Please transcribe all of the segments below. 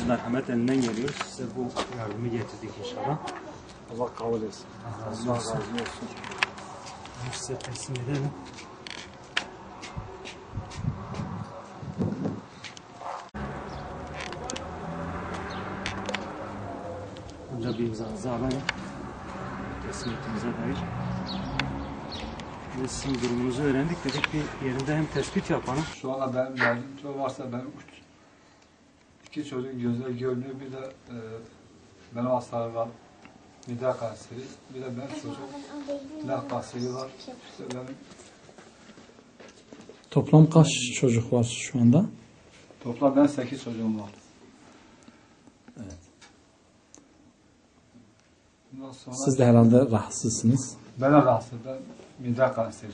merhamet elinden geliyor. Size bu yardımı getirdik inşallah. Allah kabul etsin. Allah razı olsun. Size teslim edelim. Önce bir imzanızı alayım. Teslimatımıza dair. Biz sizin durumunuzu öğrendik. Dedik bir yerinde hem tespit yapalım. Şu anda benim yardımcı varsa benim iki çocuk gözler görmüyor. Bir de benim hastalığı var. Mide kanseri. Bir de benim çocuk mide kanseri var. İşte benim Toplam kaç çocuk var şu anda? toplam ben 8 çocuğum var. Evet. Bundan sonra Siz de herhalde rahatsızsınız. ben de rahatsız. Ben mide kanseri.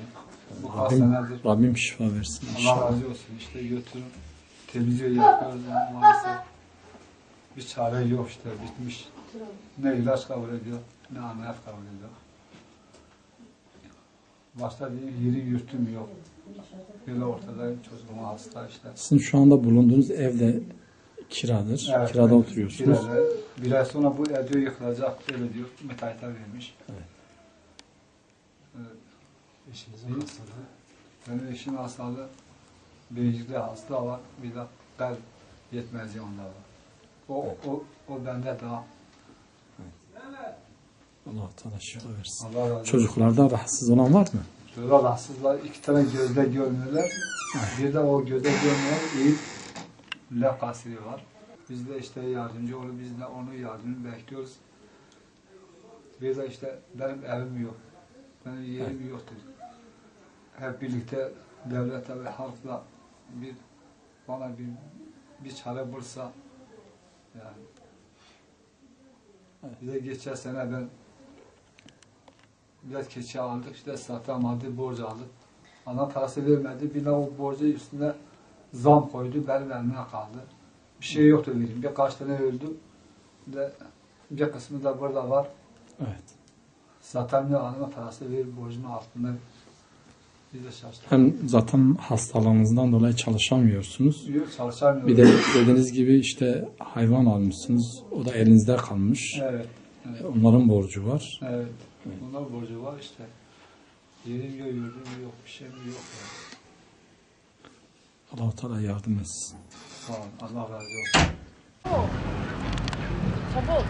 Bu kadar senedir. Rabbim şifa versin Allah inşallah. razı olsun. İşte götürün. Temizliyor yapıyoruz. Maalesef bir çare yok işte. Bitmiş. Ne ilaç kabul ediyor, ne ameliyat kabul ediyor. Başta yeri yurtum yok. Böyle ortadayım, çocuğum hasta işte. Sizin şu anda bulunduğunuz evde kiradır. Evet, Kirada ben oturuyorsunuz. kirada. Bir ay sonra bu ev diyor yıkılacak, öyle diyor. Müteahhite vermiş. Evet. Eşinizin hastalığı. Benim eşim hastalığı, beycilikte hasta var, bir de kalp yetmezliği onda var. O bende daha. Allah Teala şifa versin. Allah razı olsun. Çocuklarda rahatsız olan var mı? Şurada rahatsızlar, 2 tane gözde görmüyorlar. Bir de o gözde görmeyen iyi lakasiri var. Biz de işte yardımcı olup biz de onun yardımını bekliyoruz. Bir de işte benim evim yok. Benim yerim yoktur. Hep birlikte devlete ve halkla bana bir çare bulsa yani. Bir de geçen sene ben biraz keçi aldık, işte satamadı, borç aldık. Ana parası vermedi, bir de o borcu üstüne zam koydu, benim elime kaldı. Bir şey yoktu vereyim, birkaç tane öldü. Bir kısmı da burada var. Evet. Satamıyor, ana parası verir, borcunu altında. Biz de şaştık. Hem zaten hastalığınızdan dolayı çalışamıyorsunuz. Yok, çalışamıyoruz. Bir de dediğiniz gibi işte hayvan almışsınız. O da elinizde kalmış. Evet. Evet. Onların borcu var. Evet. Bunlar borcu var işte. Yerim yok, yurdum yok, bir şeyim yok. Yani. Allah Teala yardım etsin. Sağ olun, Allah razı olsun. Çabuk.